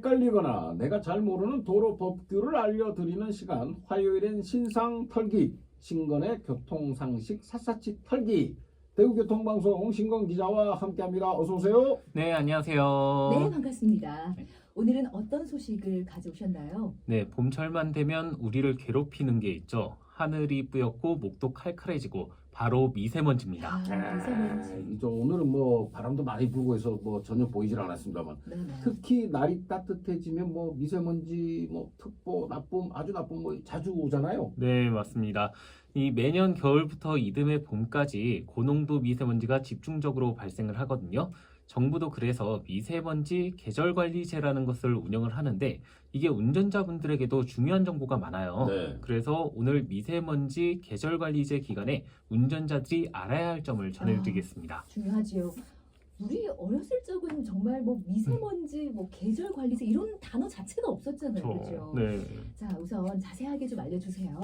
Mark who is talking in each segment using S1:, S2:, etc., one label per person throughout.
S1: 헷갈리거나 내가 잘 모르는 도로 법규를 알려드리는 시간, 화요일엔 신상 털기, 신건의 교통상식 샅샅이 털기. 대구교통방송 신건 기자와 함께합니다. 어서 오세요.
S2: 네, 안녕하세요.
S3: 네, 반갑습니다.
S2: 네.
S3: 오늘은 어떤 소식을 가져오셨나요?
S2: 네, 봄철만 되면 우리를 괴롭히는 게 있죠. 하늘이 뿌옇고 목도 칼칼해지고 바로 미세먼지입니다.
S3: 미세먼지.
S1: 오늘은 뭐 바람도 많이 불고 해서 뭐 전혀 보이질 않았습니다만
S3: 네네.
S1: 특히 날이 따뜻해지면 뭐 미세먼지, 뭐 특보, 나쁨, 아주 나쁨 뭐 자주 오잖아요.
S2: 네, 맞습니다. 이 매년 겨울부터 이듬해 봄까지 고농도 미세먼지가 집중적으로 발생을 하거든요. 정부도 그래서 미세먼지 계절관리제라는 것을 운영을 하는데 이게 운전자분들에게도 중요한 정보가 많아요.
S1: 네.
S2: 그래서 오늘 미세먼지 계절관리제 기간에 운전자들이 알아야 할 점을 전해드리겠습니다.
S3: 중요하지요. 우리 어렸을 적은 정말 뭐 미세먼지, 뭐 계절 관리제 이런 단어 자체가 없었잖아요. 그렇죠?
S2: 네.
S3: 자, 우선 자세하게 좀 알려주세요.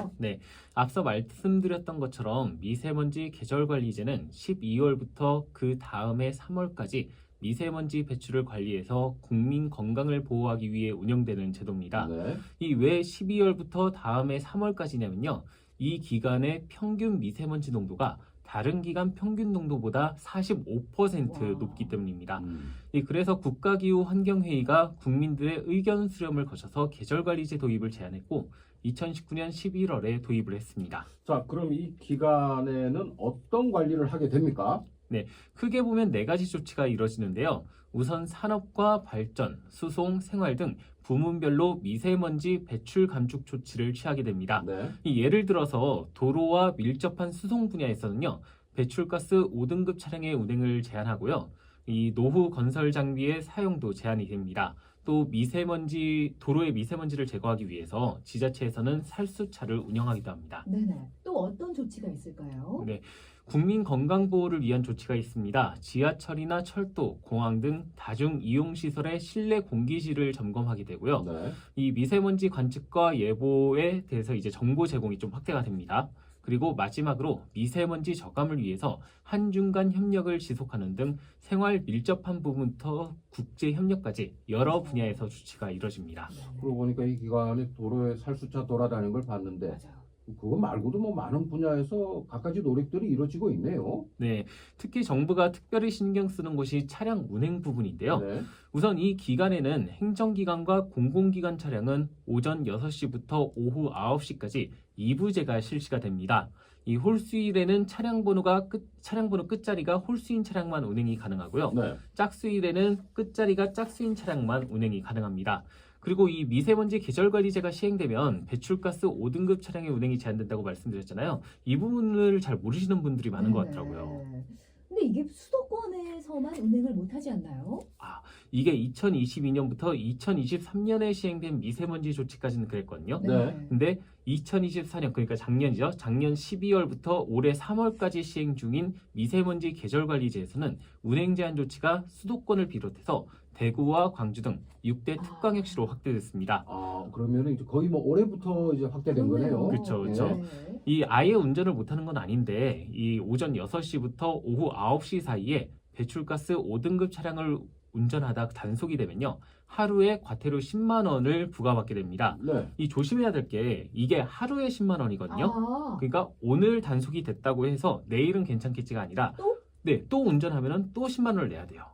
S2: 앞서 말씀드렸던 것처럼 미세먼지 계절관리제는 12월부터 그 다음해 3월까지 미세먼지 배출을 관리해서 국민 건강을 보호하기 위해 운영되는 제도입니다.
S1: 네.
S2: 이 왜 12월부터 다음해 3월까지냐면요. 이 기간의 평균 미세먼지 농도가 다른 기간 평균 농도보다 45%
S3: 와.
S2: 높기 때문입니다.
S1: 음.
S2: 그래서 국가기후환경회의가 국민들의 의견 수렴을 거쳐서 계절관리제 도입을 제안했고 2019년 11월에 도입을 했습니다.
S1: 자, 그럼 이 기간에는 어떤 관리를 하게 됩니까?
S2: 크게 보면 4가지 조치가 이뤄지는데요. 우선 산업과 발전, 수송, 생활 등 부문별로 미세먼지 배출 감축 조치를 취하게 됩니다.
S1: 네.
S2: 예를 들어서 도로와 밀접한 수송 분야에서는요. 배출가스 5등급 차량의 운행을 제한하고요. 이 노후 건설 장비의 사용도 제한이 됩니다. 또 도로의 미세먼지를 제거하기 위해서 지자체에서는 살수차를 운영하기도 합니다.
S3: 네네. 또 어떤 조치가 있을까요?
S2: 네, 국민 건강 보호를 위한 조치가 있습니다. 지하철이나 철도, 공항 등 다중 이용 시설의 실내 공기질을 점검하게 되고요.
S1: 네.
S2: 이 미세먼지 관측과 예보에 대해서 이제 정보 제공이 좀 확대가 됩니다. 그리고 마지막으로 미세먼지 저감을 위해서 한중 간 협력을 지속하는 등 생활 밀접한 부분부터 국제 협력까지 여러 분야에서 조치가 이뤄집니다.
S1: 그러고 보니까 이 기간에 도로에 살수차 돌아다니는 걸 봤는데
S3: 맞아요.
S1: 그거 말고도 뭐 많은 분야에서 갖가지 노력들이 이루어지고 있네요.
S2: 네, 특히 정부가 특별히 신경 쓰는 곳이 차량 운행 부분인데요.
S1: 네.
S2: 우선 이 기간에는 행정기관과 공공기관 차량은 오전 6시부터 오후 9시까지 2부제가 실시가 됩니다. 이 홀수일에는 차량 번호 끝자리가 홀수인 차량만 운행이 가능하고요.
S1: 네.
S2: 짝수일에는 끝자리가 짝수인 차량만 운행이 가능합니다. 그리고 이 미세먼지 계절관리제가 시행되면 배출가스 5등급 차량의 운행이 제한된다고 말씀드렸잖아요. 이 부분을 잘 모르시는 분들이 많은 것
S3: 네네.
S2: 같더라고요.
S3: 근데 이게 수도권에서만 운행을 못 하지 않나요?
S2: 이게 2022년부터 2023년에 시행된 미세먼지 조치까지는 그랬거든요.
S1: 네.
S2: 근데 2024년, 그러니까 작년이죠. 작년 12월부터 올해 3월까지 시행 중인 미세먼지 계절관리제에서는 운행 제한 조치가 수도권을 비롯해서 대구와 광주 등 6대 특광역시로 확대됐습니다.
S1: 아, 그러면 이제 거의 뭐 올해부터 이제 확대된 거네요.
S2: 그렇죠, 그렇죠.
S3: 네.
S2: 이 아예 운전을 못하는 건 아닌데 이 오전 6시부터 오후 9시 사이에 배출가스 5등급 차량을 운전하다 단속이 되면요. 하루에 과태료 10만 원을 부과받게 됩니다.
S1: 네.
S2: 이 조심해야 될 게 이게 하루에 10만 원이거든요.
S3: 아,
S2: 그러니까 오늘 단속이 됐다고 해서 내일은 괜찮겠지가 아니라
S3: 또?
S2: 네, 또 운전하면은 또 10만 원을 내야 돼요.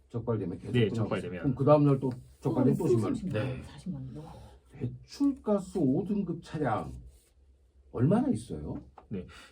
S1: 적발되면 계속.
S2: 네,
S1: 끊어가죠.
S2: 적발되면.
S1: 그럼 그 다음 날 또 적발되면 또 10만 원.
S3: 40만
S2: 네.
S3: 40만 원.
S1: 배출가스 5등급 차량 얼마나 있어요?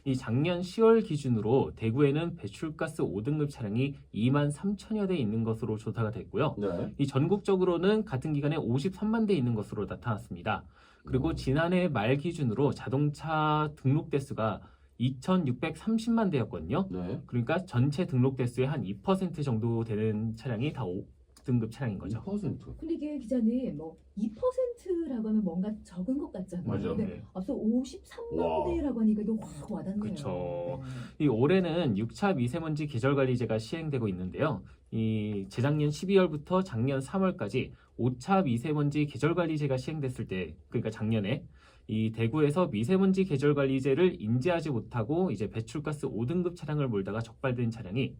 S2: 이 작년 10월 기준으로 대구에는 배출가스 5등급 차량이 2만 3천여 대 있는 것으로 조사가 됐고요.
S1: 네.
S2: 이 전국적으로는 같은 기간에 53만 대 있는 것으로 나타났습니다. 그리고 지난해 말 기준으로 자동차 등록 대수가 2,630만 대였거든요.
S1: 네.
S2: 그러니까 전체 등록 대수의 한 2% 정도 되는 차량이 다 5등급 차량인 거죠.
S1: 2%.
S3: 근데 이게 기자님 뭐 2%라고 하면 뭔가 적은 것 같잖아요.
S1: 맞아요.
S3: 근데
S2: 네.
S3: 앞서 53만
S1: 와.
S3: 대라고 하니까 이게 확 와닿네요.
S2: 그쵸.
S3: 네.
S2: 이 올해는 6차 미세먼지 계절관리제가 시행되고 있는데요. 이 재작년 12월부터 작년 3월까지 5차 미세먼지 계절관리제가 시행됐을 때, 그러니까 작년에 이 대구에서 미세먼지 계절관리제를 인지하지 못하고 이제 배출가스 5등급 차량을 몰다가 적발된 차량이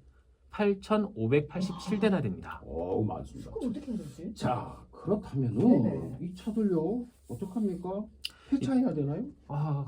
S2: 8,587대나 됩니다.
S1: 많습니다.
S3: 그럼 어떻게 해야 되지?
S1: 자, 그렇다면은
S3: 네네.
S1: 이 차들요 어떡합니까? 폐차해야 되나요?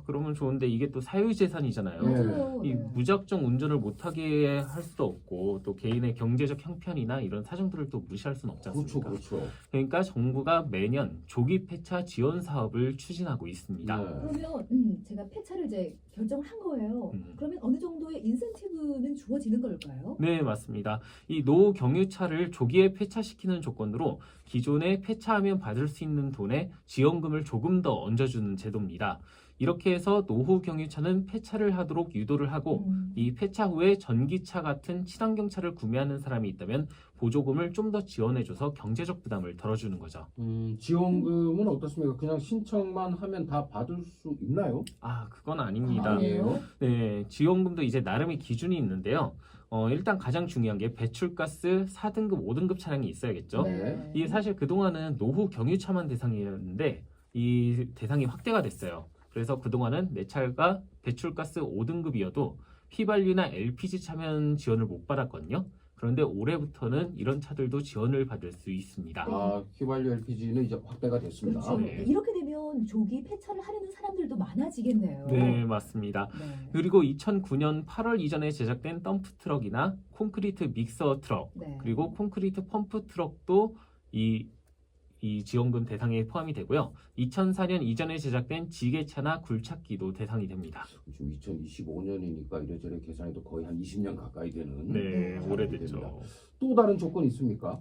S2: 그러면 좋은데 이게 또 사유재산이잖아요.
S1: 네.
S3: 맞아요.
S2: 이
S3: 네.
S2: 무작정 운전을 못하게 할 수도 없고 또 개인의 경제적 형편이나 이런 사정들을 또 무시할 수는 없지
S1: 그렇죠,
S2: 않습니까?
S1: 그렇죠.
S2: 그러니까 정부가 매년 조기 폐차 지원 사업을 추진하고 있습니다.
S1: 네.
S3: 그러면 제가 폐차를 이제 결정을 한 거예요. 그러면 어느 정도의 인센티브는 주어지는 걸까요?
S2: 네, 맞습니다. 이 노후 경유차를 조기에 폐차시키는 조건으로 기존에 폐차하면 받을 수 있는 돈에 지원금을 조금 더 얹어주는 제도입니다. 이렇게 해서 노후 경유차는 폐차를 하도록 유도를 하고 이 폐차 후에 전기차 같은 친환경차를 구매하는 사람이 있다면 보조금을 좀 더 지원해줘서 경제적 부담을 덜어주는 거죠.
S1: 지원금은 어떻습니까? 그냥 신청만 하면 다 받을 수 있나요?
S2: 그건 아닙니다.
S3: 아니에요?
S2: 네, 지원금도 이제 나름의 기준이 있는데요. 일단 가장 중요한 게 배출가스 4등급, 5등급 차량이 있어야겠죠.
S1: 네.
S2: 이게 사실 그동안은 노후 경유차만 대상이었는데 이 대상이 확대가 됐어요. 그래서 그동안은 내 차가 배출가스 5등급이어도 휘발유나 LPG 차면 지원을 못 받았거든요. 그런데 올해부터는 이런 차들도 지원을 받을 수 있습니다.
S1: 휘발유 LPG는 이제 확대가 됐습니다.
S3: 그렇죠.
S2: 네.
S3: 이렇게 되면 조기 폐차를 하려는 사람들도 많아지겠네요.
S2: 네, 맞습니다.
S3: 네.
S2: 그리고 2009년 8월 이전에 제작된 덤프 트럭이나 콘크리트 믹서 트럭,
S3: 네.
S2: 그리고 콘크리트 펌프 트럭도 이 지원금 대상에 포함이 되고요. 2004년 이전에 제작된 지게차나 굴착기도 대상이 됩니다.
S1: 지금 2025년이니까 이래저래 계산해도 거의 한 20년 가까이 되는
S2: 네,
S1: 상황이
S2: 오래됐죠.
S1: 됩니다. 또 다른 조건이 있습니까?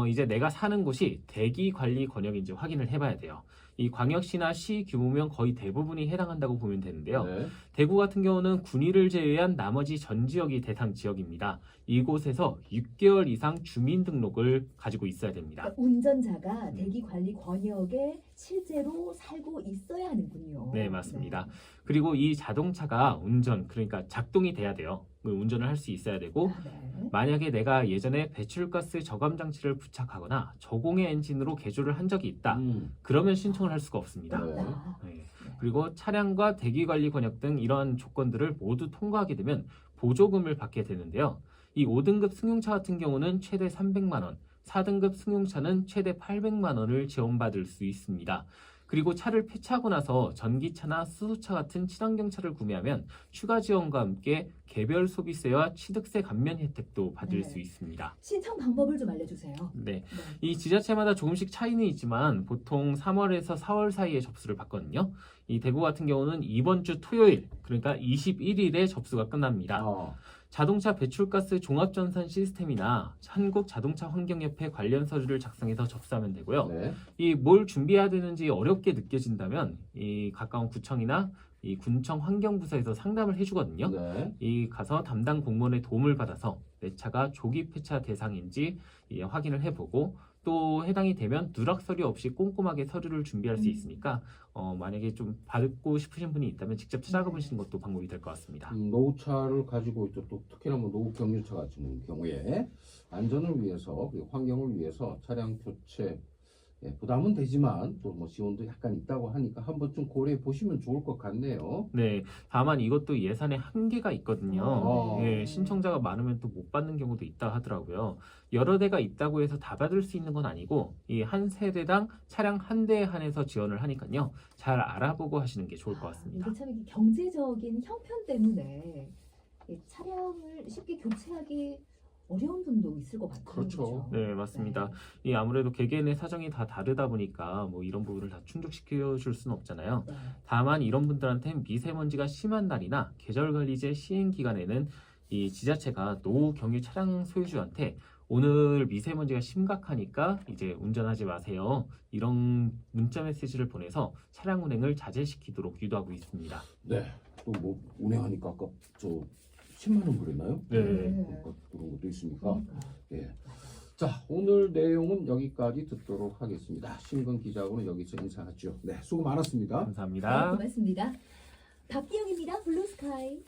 S2: 이제 내가 사는 곳이 대기 관리 권역인지 확인을 해봐야 돼요. 이 광역시나 시 규모면 거의 대부분이 해당한다고 보면 되는데요.
S1: 네.
S2: 대구 같은 경우는 군위를 제외한 나머지 전 지역이 대상 지역입니다. 이곳에서 6개월 이상 주민등록을 가지고 있어야 됩니다.
S3: 그러니까 운전자가 대기 관리 권역에 실제로 살고 있어야 하는군요.
S2: 네, 맞습니다. 그리고 이 자동차가 그러니까 작동이 돼야 돼요. 운전을 할 수 있어야 되고,
S3: 네.
S2: 만약에 내가 예전에 배출가스 저감 장치를 부착하거나 저공해 엔진으로 개조를 한 적이 있다. 그러면 신청을 할 수가 없습니다.
S1: 네.
S2: 네. 그리고 차량과 대기관리 권역 등 이러한 조건들을 모두 통과하게 되면 보조금을 받게 되는데요. 이 5등급 승용차 같은 경우는 최대 300만 원, 4등급 승용차는 최대 800만 원을 지원받을 수 있습니다. 그리고 차를 폐차하고 나서 전기차나 수소차 같은 친환경차를 구매하면 추가 지원과 함께 개별 소비세와 취득세 감면 혜택도 받을
S3: 네.
S2: 수 있습니다.
S3: 신청 방법을 좀 알려주세요.
S2: 네.
S3: 네.
S2: 이 지자체마다 조금씩 차이는 있지만 보통 3월에서 4월 사이에 접수를 받거든요. 이 대구 같은 경우는 이번 주 토요일, 그러니까 21일에 접수가 끝납니다. 자동차 배출가스 종합전산 시스템이나 한국자동차환경협회 관련 서류를 작성해서 접수하면 되고요.
S1: 네.
S2: 이 뭘 준비해야 되는지 어렵게 느껴진다면 이 가까운 구청이나 이 군청 환경부서에서 상담을 해주거든요.
S1: 네.
S2: 이 가서 담당 공무원의 도움을 받아서 내 차가 조기 폐차 대상인지 확인을 해보고 또 해당이 되면 누락 서류 없이 꼼꼼하게 서류를 준비할 수 있으니까 만약에 좀 받고 싶으신 분이 있다면 직접 찾아가 보시는 것도 방법이 될 것 같습니다.
S1: 노후차를 가지고 있죠. 또 특히나 노후 경유차 같은 경우에 안전을 위해서 그리고 환경을 위해서 차량 교체 부담은 되지만 또 지원도 약간 있다고 하니까 한번 좀 고려해 보시면 좋을 것 같네요.
S2: 네, 다만 이것도 예산에 한계가 있거든요.
S3: 네.
S2: 신청자가 많으면 또 못 받는 경우도 있다 하더라고요. 여러 대가 있다고 해서 다 받을 수 있는 건 아니고 이 한 세대당 차량 한 대에 한해서 지원을 하니까요. 잘 알아보고 하시는 게 좋을 것 같습니다.
S3: 이게 참 이게 경제적인 형편 때문에 이 차량을 쉽게 교체하기 어려운 분도 있을 것 같아요.
S1: 그렇죠.
S2: 네, 맞습니다. 이 아무래도 개개인의 사정이 다 다르다 보니까 이런 부분을 다 충족시켜 줄 수는 없잖아요.
S3: 네.
S2: 다만 이런 분들한테는 미세먼지가 심한 날이나 계절관리제 시행 기간에는 이 지자체가 노후 경유 차량 소유주한테 오늘 미세먼지가 심각하니까 이제 운전하지 마세요. 이런 문자 메시지를 보내서 차량 운행을 자제시키도록 유도하고 있습니다.
S1: 네. 또 운행하니까 아까 10만 원 그랬나요?
S2: 네.
S1: 그런 것도 있으니까.
S3: 그러니까.
S1: 예. 자, 오늘 내용은 여기까지 듣도록 하겠습니다. 신근 기자하고는 여기서 인사하죠. 네, 수고 많았습니다.
S2: 감사합니다.
S3: 고맙습니다. 박기영입니다. 블루스카이.